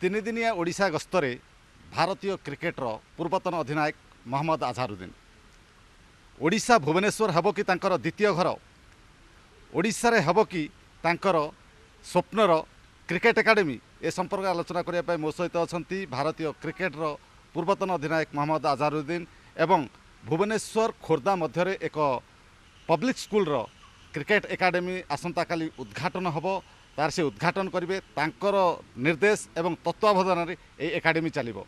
तीन दिनिया ओडिशा गस्तरे भारतीय क्रिकेटर पूर्वतन अधिनायक मोहम्मद अजहरुद्दीन ओडिशा भुवनेश्वर हेब कि तांकर द्वितीय घर ओडिशा रे हेब कि तांकर स्वप्नर क्रिकेट एकाडेमी ए संपर्क आलोचना करने मो सहित अच्छा भारतीय क्रिकेटर पूर्वतन अधिनायक मोहम्मद अजहरुद्दीन एवं भुवनेश्वर खोर्धा मध्य एक पब्लिक स्कूल क्रिकेट एकाडेमी आसंता काली उद्घाटन हब तार से उद्घाटन करेंगे तांकर निर्देश एवं तत्वावधान ये एकाडेमी चलो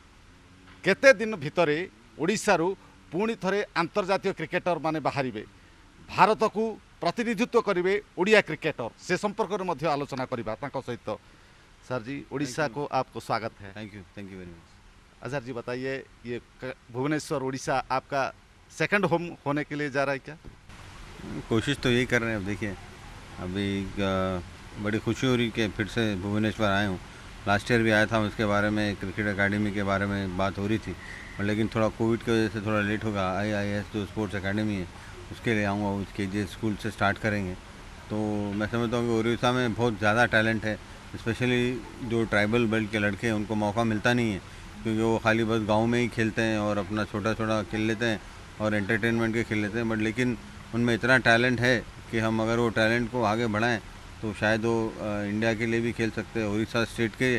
केते दिन भितर ओडिशारू पुणी थरे अंतर्जातीय क्रिकेटर माने बाहर भारत को प्रतिनिधित्व करेंगे ओडिया क्रिकेटर से संपर्क में आलोचना करवा सहित। सर जी ओडिशा को आपको स्वागत है। Thank you very much. Azhar ji बताइए ये भुवनेश्वर ओडिशा आपका सेकंड होम होने के लिए जा रहा है क्या? कोशिश तो यही कर रहे हैं। अब देखिए अभी बड़ी खुशी हो रही कि फिर से भुवनेश्वर आए हूँ। लास्ट ईयर भी आया था, उसके बारे में क्रिकेट एकेडमी के बारे में बात हो रही थी, लेकिन थोड़ा कोविड की वजह से थोड़ा लेट होगा। IIS जो स्पोर्ट्स एकेडमी है उसके लिए आऊँगा, उसके जे स्कूल से स्टार्ट करेंगे। तो मैं समझता हूँ कि उड़ीसा में बहुत ज़्यादा टैलेंट है, स्पेशली जो ट्राइबल बेल्ट के लड़के हैं उनको मौका मिलता नहीं है, क्योंकि वो खाली बस गाँव में ही खेलते हैं और अपना छोटा छोटा खेल लेते हैं और एंटरटेनमेंट के खेल लेते हैं। बट लेकिन उनमें इतना टैलेंट है कि हम अगर वो टैलेंट को आगे बढ़ाएं तो शायद वो इंडिया के लिए भी खेल सकते हैं, उड़ीसा स्टेट के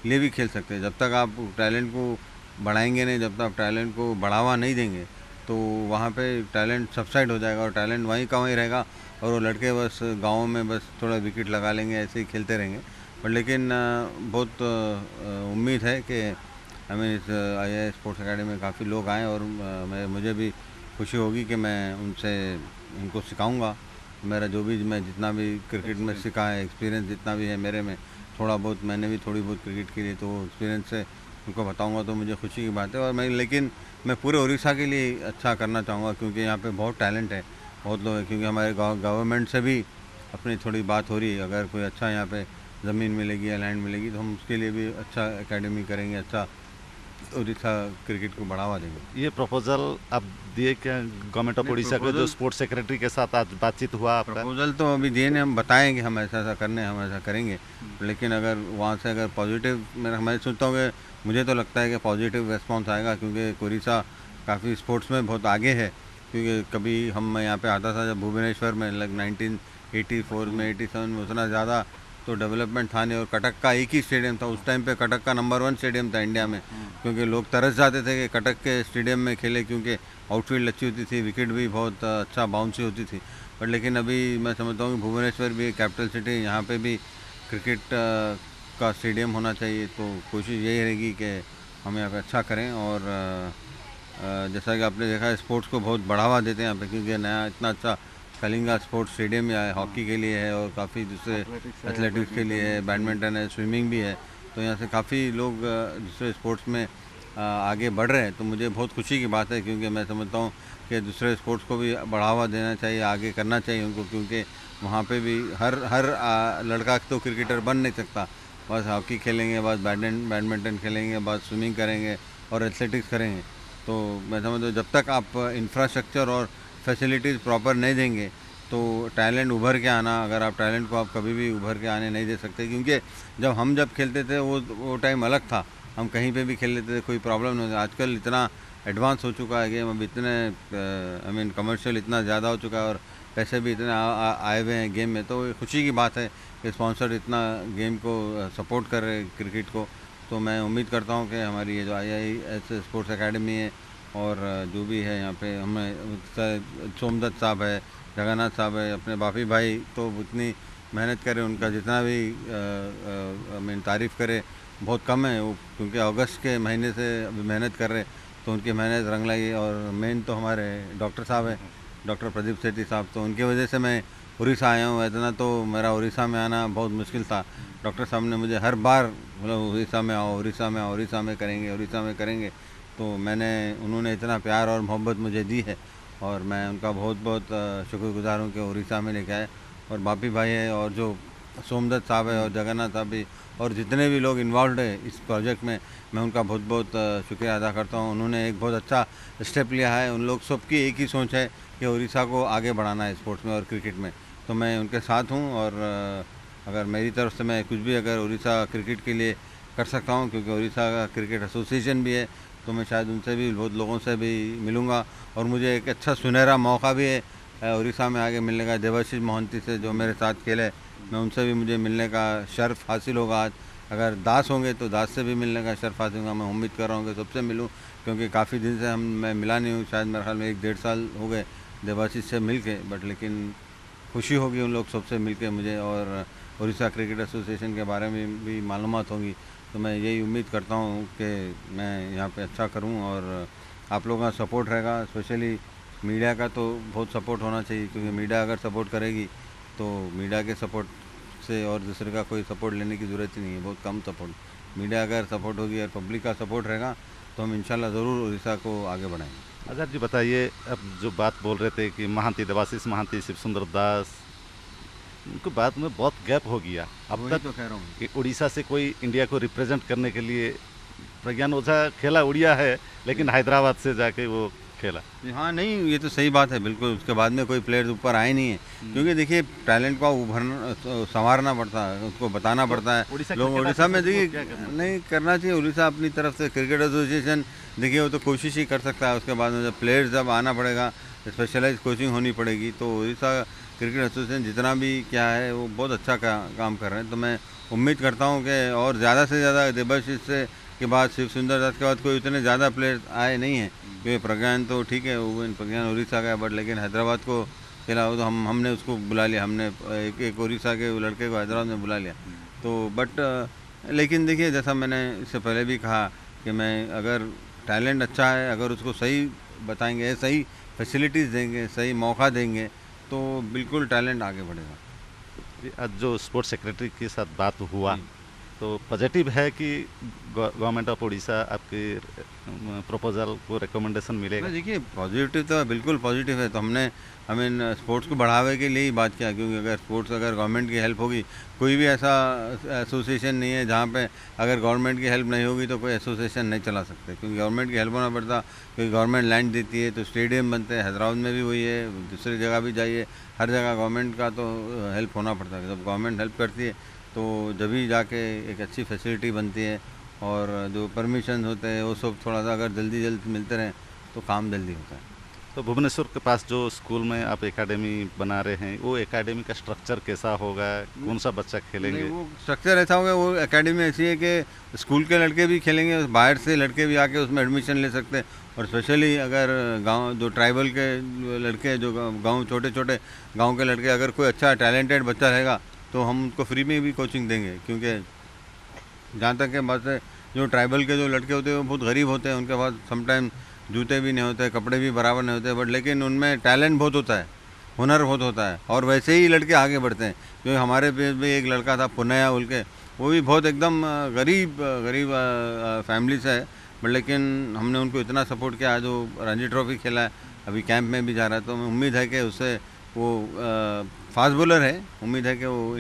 लिए भी खेल सकते हैं। जब तक आप टैलेंट को बढ़ाएंगे नहीं, जब तक आप टैलेंट को बढ़ावा नहीं देंगे तो वहाँ पे टैलेंट सबसाइड हो जाएगा और टैलेंट वहीं का वहीं रहेगा और वो लड़के बस गाँव में बस थोड़ा विकेट लगा लेंगे, ऐसे ही खेलते रहेंगे। बट लेकिन बहुत उम्मीद है कि हमें इस IIS स्पोर्ट्स एकेडमी में काफ़ी लोग आएँ और मुझे भी खुशी होगी कि मैं उनसे इनको सिखाऊंगा। मेरा जो भी मैं जितना भी क्रिकेट में सीखा है, एक्सपीरियंस जितना भी है मेरे में, थोड़ा बहुत मैंने भी थोड़ी बहुत क्रिकेट के लिए तो एक्सपीरियंस से उनको बताऊंगा, तो मुझे खुशी की बात है। और लेकिन मैं पूरे उड़ीसा के लिए अच्छा करना चाहूँगा, क्योंकि यहाँ पे बहुत टैलेंट है, बहुत लोग हैं। क्योंकि हमारे गवर्नमेंट से भी अपनी थोड़ी बात हो रही है, अगर कोई अच्छा यहाँ पे ज़मीन मिलेगी या लैंड मिलेगी तो हम उसके लिए भी अच्छा एकेडमी करेंगे, अच्छा उड़ीसा क्रिकेट को बढ़ावा देंगे। ये प्रपोजल आप दिए क्या गवर्नमेंट ऑफ उड़ीसा को, जो स्पोर्ट्स सेक्रेटरी के साथ आज बातचीत हुआ आपका? प्रपोजल तो अभी दिए नहीं, हम बताएंगे हम ऐसा ऐसा करने, हम ऐसा करेंगे। लेकिन अगर वहाँ से अगर पॉजिटिव, मैं सोचता हूँ कि मुझे तो लगता है कि पॉजिटिव रिस्पॉन्स आएगा, क्योंकि उड़ीसा काफ़ी स्पोर्ट्स में बहुत आगे है। क्योंकि कभी हम यहाँ पे आता था जब भुवनेश्वर में 1984 में 87 में उतना ज़्यादा तो डेवलपमेंट था नहीं, और कटक का एक ही स्टेडियम था। उस टाइम पे कटक का नंबर 1 स्टेडियम था इंडिया में, क्योंकि लोग तरस जाते थे कि कटक के स्टेडियम में खेले, क्योंकि आउटफील्ड अच्छी होती थी, विकेट भी बहुत अच्छा बाउंसी होती थी। बट लेकिन अभी मैं समझता हूँ कि भुवनेश्वर भी कैपिटल सिटी, यहाँ पे भी क्रिकेट का स्टेडियम होना चाहिए। तो कोशिश यही रहेगी कि हम यहाँ पे अच्छा करें। और जैसा कि आपने देखा स्पोर्ट्स को बहुत बढ़ावा देते हैं यहाँ पे, क्योंकि नया इतना अच्छा कलिंगा स्पोर्ट्स स्टेडियम है, हॉकी के लिए है और काफ़ी दूसरे एथलेटिक्स के लिए है, बैडमिंटन है, स्विमिंग भी है। तो यहाँ से काफ़ी लोग दूसरे स्पोर्ट्स में आगे बढ़ रहे हैं। तो मुझे बहुत खुशी की बात है, क्योंकि मैं समझता हूँ कि दूसरे स्पोर्ट्स को भी बढ़ावा देना चाहिए, आगे करना चाहिए उनको, क्योंकि वहाँ पे भी हर लड़का तो क्रिकेटर बन नहीं सकता। बस हॉकी खेलेंगे, बस बैडमिंटन खेलेंगे, बस स्विमिंग करेंगे और एथलेटिक्स करेंगे। तो मैं समझता हूँ जब तक आप इंफ्रास्ट्रक्चर और फैसिलिटीज़ प्रॉपर नहीं देंगे तो टैलेंट उभर के आना, अगर आप टैलेंट को आप कभी भी उभर के आने नहीं दे सकते। क्योंकि जब खेलते थे वो टाइम अलग था, हम कहीं पे भी खेल लेते थे, कोई प्रॉब्लम नहीं होती। आजकल इतना एडवांस हो चुका है गेम, अब इतने कमर्शियल इतना ज़्यादा हो चुका है और पैसे भी इतने आए हुए हैं गेम में। तो ये खुशी की बात है कि स्पॉन्सर इतना गेम को सपोर्ट कर रहे क्रिकेट को। तो मैं उम्मीद करता हूँ कि हमारी ये जो IIS स्पोर्ट्स एकेडमी है और जो भी है यहाँ पे, हमें सोमदत्त साहब है, जगन्नाथ साहब है, अपने बापी भाई तो इतनी मेहनत करे, उनका जितना भी तारीफ़ करे बहुत कम है वो, क्योंकि अगस्त के महीने से अभी मेहनत कर रहे, तो उनकी मेहनत रंग लाई। और मेन तो हमारे डॉक्टर साहब हैं, डॉक्टर प्रदीप सेठी साहब, तो उनकी वजह से मैं उड़ीसा आया हूँ। इतना तो मेरा उड़ीसा में आना बहुत मुश्किल था। डॉक्टर साहब ने मुझे हर बार मतलब उड़ीसा में आओ, उड़ीसा में आओ, उड़ीसा में करेंगे, उड़ीसा में करेंगे। तो उन्होंने इतना प्यार और मोहब्बत मुझे दी है और मैं उनका बहुत बहुत शुक्रगुजार हूँ कि उड़ीसा में लेके आए। और बापी भाई है और जो सोमदत्त साहब है और जगन्नाथ साहब भी और जितने भी लोग इन्वॉल्व है इस प्रोजेक्ट में, मैं उनका बहुत बहुत शुक्रिया अदा करता हूँ। उन्होंने एक बहुत अच्छा स्टेप लिया है। उन लोग सबकी एक ही सोच है कि उड़ीसा को आगे बढ़ाना है स्पोर्ट्स में और क्रिकेट में। तो मैं उनके साथ हूँ और अगर मेरी तरफ से मैं कुछ भी अगर उड़ीसा क्रिकेट के लिए कर सकता हूँ, क्योंकि उड़ीसा का क्रिकेट एसोसिएशन भी है, तो मैं शायद उनसे भी बहुत लोगों से भी मिलूँगा। और मुझे एक अच्छा सुनहरा मौका भी है उड़ीसा में आगे मिलने का। देवाशीष मोहंती से जो मेरे साथ खेले, मैं उनसे भी मुझे मिलने का शर्फ हासिल होगा आज। अगर दास होंगे तो दास से भी मिलने का शर्फ हासिल होगा। मैं उम्मीद कर रहा हूँ कि सबसे मिलूँ, क्योंकि काफ़ी दिन से मैं मिला नहीं हूँ। शायद मेरे ख्याल में 1-1.5 साल हो गए देवाशीष से मिल के, बट लेकिन खुशी होगी उन लोग सबसे मिल के मुझे, और उड़ीसा क्रिकेट एसोसिएशन के बारे में भी मालूमात होंगी। तो मैं यही उम्मीद करता हूँ कि मैं यहाँ पे अच्छा करूँ, और आप लोगों का सपोर्ट रहेगा। स्पेशली मीडिया का तो बहुत सपोर्ट होना चाहिए, क्योंकि मीडिया अगर सपोर्ट करेगी तो मीडिया के सपोर्ट से और दूसरे का कोई सपोर्ट लेने की ज़रूरत ही नहीं है। बहुत कम सपोर्ट, मीडिया अगर सपोर्ट होगी और पब्लिक का सपोर्ट रहेगा तो हम इंशाल्लाह ज़रूर उड़ीसा को आगे बढ़ाएंगे। आज़ाद जी बताइए, अब जो बात बोल रहे थे कि महांती, देवाशीष महांती, शिव सुंदर दास, उनके बाद में बहुत गैप हो गया। अब वही तक तो कह रहा हूँ। कि उड़ीसा से कोई इंडिया को रिप्रेजेंट करने के लिए, प्रज्ञान ओझा खेला उड़िया है, लेकिन हैदराबाद से जाके वो खेला। हाँ नहीं, ये तो सही बात है बिल्कुल। उसके बाद में कोई प्लेयर्स ऊपर आए नहीं है, क्योंकि देखिए टैलेंट को उभरना संवारना पड़ता है, उसको बताना पड़ता है। उड़ीसा लोग क्रिकेट उड़ीसा में एसोसिएशन को देखिए क्या करना नहीं करना चाहिए। उड़ीसा अपनी तरफ से क्रिकेट एसोसिएशन देखिए वो तो कोशिश ही कर सकता है। उसके बाद में जब प्लेयर्स जब आना पड़ेगा, स्पेशलाइज कोचिंग होनी पड़ेगी, तो उड़ीसा क्रिकेट एसोसिएशन जितना भी क्या है वो बहुत अच्छा काम कर रहे हैं। तो मैं उम्मीद करता हूँ कि और ज़्यादा से ज़्यादा देवाशीष से के बाद, शिव सुंदर दास के बाद कोई इतने ज़्यादा प्लेयर्स आए नहीं हैं। क्योंकि प्रज्ञान तो ठीक है, वो प्रज्ञान उड़ीसा का है, बट लेकिन हैदराबाद को खेला हो तो हमने उसको बुला लिया। हमने एक उड़ीसा के लड़के को हैदराबाद में बुला लिया। तो बट लेकिन देखिए, जैसा मैंने इससे पहले भी कहा कि मैं अगर टैलेंट अच्छा है, अगर उसको सही बताएंगे, सही फैसिलिटीज़ देंगे, सही मौका देंगे, तो बिल्कुल टैलेंट आगे बढ़ेगा। आज जो स्पोर्ट्स सेक्रेटरी के साथ बात हुआ, तो पॉजिटिव है कि गवर्नमेंट ऑफ उड़ीसा आपके प्रपोजल को रिकमेंडेशन मिलेगा? नहीं देखिए, पॉजिटिव तो बिल्कुल पॉजिटिव है। तो हमें स्पोर्ट्स को बढ़ावे के लिए ही बात किया, क्योंकि अगर स्पोर्ट्स अगर गवर्नमेंट की हेल्प होगी, कोई भी ऐसा एसोसिएशन नहीं है जहाँ पे अगर गवर्नमेंट की हेल्प नहीं होगी तो कोई एसोसिएशन नहीं चला सकते। क्योंकि गवर्नमेंट की हेल्प होना पड़ता, क्योंकि गवर्नमेंट लैंड देती है तो स्टेडियम बनते हैं। हैदराबाद में भी वही है, दूसरी जगह भी जाइए, हर जगह गवर्नमेंट का तो हेल्प होना पड़ता है। जब गवर्नमेंट हेल्प करती है तो जब भी जाके एक अच्छी फैसिलिटी बनती है, और जो परमिशन होते हैं वो सब थोड़ा सा अगर जल्दी मिलते रहें तो काम जल्दी होता है। तो भुवनेश्वर के पास जो स्कूल में आप एकेडमी बना रहे हैं, वो एकेडमी का स्ट्रक्चर कैसा होगा? कौन सा बच्चा खेलेंगे? नहीं, वो स्ट्रक्चर ऐसा होगा, वो एकेडमी ऐसी है कि स्कूल के लड़के भी खेलेंगे, बाहर से लड़के भी आके उसमें एडमिशन ले सकते हैं। और स्पेशली अगर गांव जो ट्राइबल के लड़के, जो गांव छोटे छोटे गांव के लड़के, अगर कोई अच्छा टैलेंटेड बच्चा रहेगा तो हम उनको फ्री में भी कोचिंग देंगे। क्योंकि जहाँ तक है बात है, जो ट्राइबल के जो लड़के होते हैं वो बहुत गरीब होते हैं, उनके पास समटाइम जूते भी नहीं होते, कपड़े भी बराबर नहीं होते, बट लेकिन उनमें टैलेंट बहुत होता है, हुनर बहुत होता है, और वैसे ही लड़के आगे बढ़ते हैं। क्योंकि हमारे पेज में एक लड़का था पुनया बोल के, वो भी बहुत एकदम गरीब फैमिली से है, बट लेकिन हमने उनको इतना सपोर्ट किया, जो रणजी ट्रॉफी खेला है, अभी कैंप में भी जा रहा है। तो उम्मीद है कि उससे वो फास्ट बॉलर है, उम्मीद है कि वो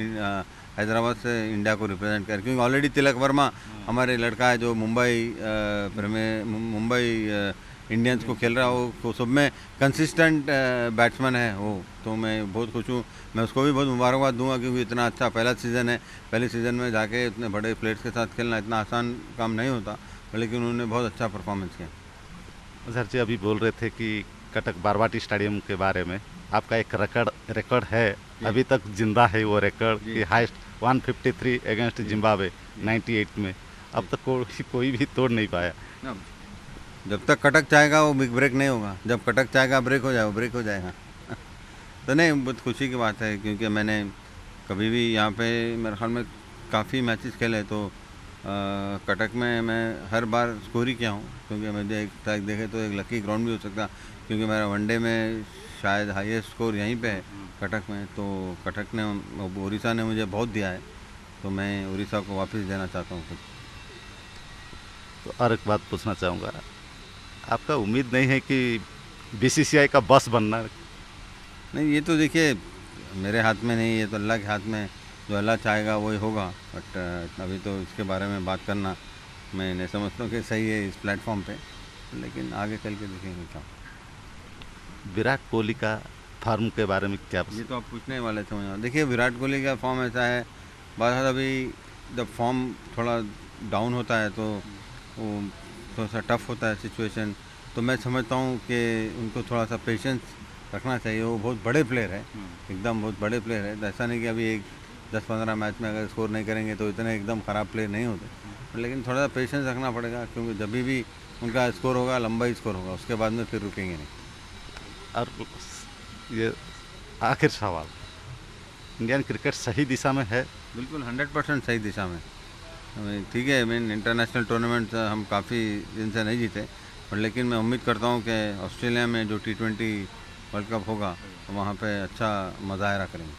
हैदराबाद से इंडिया को रिप्रेजेंट कर, क्योंकि ऑलरेडी तिलक वर्मा हमारे लड़का है जो मुंबई इंडियंस को खेल रहा है, वो सब में कंसिस्टेंट बैट्समैन है वो। तो मैं बहुत खुश हूँ, मैं उसको भी बहुत मुबारकबाद दूंगा, क्योंकि इतना अच्छा पहला सीज़न है। पहले सीज़न में जाके इतने बड़े प्लेयर्स के साथ खेलना इतना आसान काम नहीं होता, लेकिन उन्होंने बहुत अच्छा परफॉर्मेंस किया। अजहर जी अभी बोल रहे थे कि कटक बारवाटी स्टेडियम के बारे में, आपका एक रिकॉर्ड है, अभी तक जिंदा है वो रिकॉर्ड कि हाईएस्ट 153 अगेंस्ट जिम्बाब्वे 98 में। अब तक कोई भी तोड़ नहीं पाया। जब तक कटक चाहेगा वो बिग ब्रेक नहीं होगा, जब कटक चाहेगा ब्रेक हो जाए, वो ब्रेक हो जाएगा। तो नहीं, बहुत खुशी की बात है, क्योंकि मैंने कभी भी यहाँ पे मेरे ख्याल में काफ़ी मैचेस खेले, तो कटक में मैं हर बार स्कोर ही किया हूँ। क्योंकि मुझे एक देखे तो एक लकी ग्राउंड भी हो सकता, क्योंकि मेरा वनडे में शायद हाईएस्ट स्कोर यहीं पे है कटक में। तो कटक ने, उड़ीसा ने मुझे बहुत दिया है, तो मैं उड़ीसा को वापस देना चाहता हूँ खुद। तो और एक बात पूछना चाहूँगा, आपका उम्मीद नहीं है कि बीसीसीआई का बॉस बनना? नहीं, ये तो देखिए मेरे हाथ में नहीं, ये तो अल्लाह के हाथ में, जो अल्लाह चाहेगा वही होगा। बट अभी तो इसके बारे में बात करना मैं नहीं समझता हूँ कि सही है इस प्लेटफॉर्म पे, लेकिन आगे चल के देखेंगे क्या। विराट कोहली का फॉर्म के बारे में क्या? ये तो आप पूछने वाले थे मुझे। देखिए विराट कोहली का फॉर्म ऐसा है, बात अभी जब फॉर्म थोड़ा डाउन होता है तो वो थोड़ा सा टफ होता है सिचुएशन। तो मैं समझता हूँ कि उनको थोड़ा सा पेशेंस रखना चाहिए। वो बहुत बड़े प्लेयर है, एकदम बहुत बड़े प्लेयर है। तो ऐसा नहीं कि अभी एक 10-15 मैच में अगर स्कोर नहीं करेंगे तो इतने एकदम ख़राब प्लेयर नहीं होते, लेकिन थोड़ा सा पेशेंस रखना पड़ेगा, क्योंकि जब भी उनका स्कोर होगा लंबा ही स्कोर होगा, उसके बाद में फिर रुकेंगे नहीं। और ये आखिर सवाल, इंडियन क्रिकेट सही दिशा में है? बिल्कुल 100% सही दिशा में। ठीक है, मीन इंटरनेशनल टूर्नामेंट हम काफ़ी दिन से नहीं जीते, पर लेकिन मैं उम्मीद करता हूँ कि ऑस्ट्रेलिया में जो T20 वर्ल्ड कप होगा तो वहाँ पे अच्छा मज़ाहिरा करेंगे।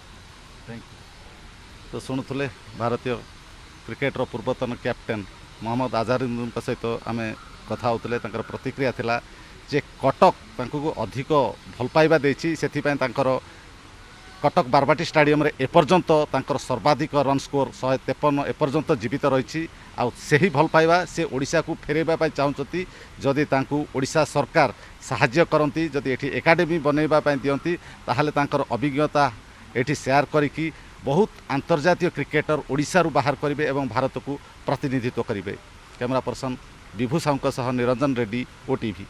Thank you. तो शुणुले भारतीय क्रिकेटर पूर्वतन कैप्टेन मोहम्मद आजहारुद्दीन सहित आम कथा होते, प्रतिक्रिया थिला जे कटक तांको अधिक भल पाइबा देछि, सेथिपैं तांकर कटक बारबाटी स्टाडियम रे एपर्यंत तांकर सर्वाधिक रन स्कोर 153 एपर्यंत जीवित रही। आउ सेही भल पाइबा से ओडिशा को फेरेबा पाई चाहूँचती। जदि तांकु ओडिशा सरकार साहाय्य करती, जदि एठी एकाडेमी बनैबा पाई दियंती, ताहले तांकर अभिज्ञता एठी शेयर करिकी बहुत अंतर्जातीय क्रिकेटर ओडिशा रु बाहर करिवे एवं भारत को प्रतिनिधित्व करिवे। कैमरा पर्सन विभू साहू सह निरंजन रेड्डी, OTV।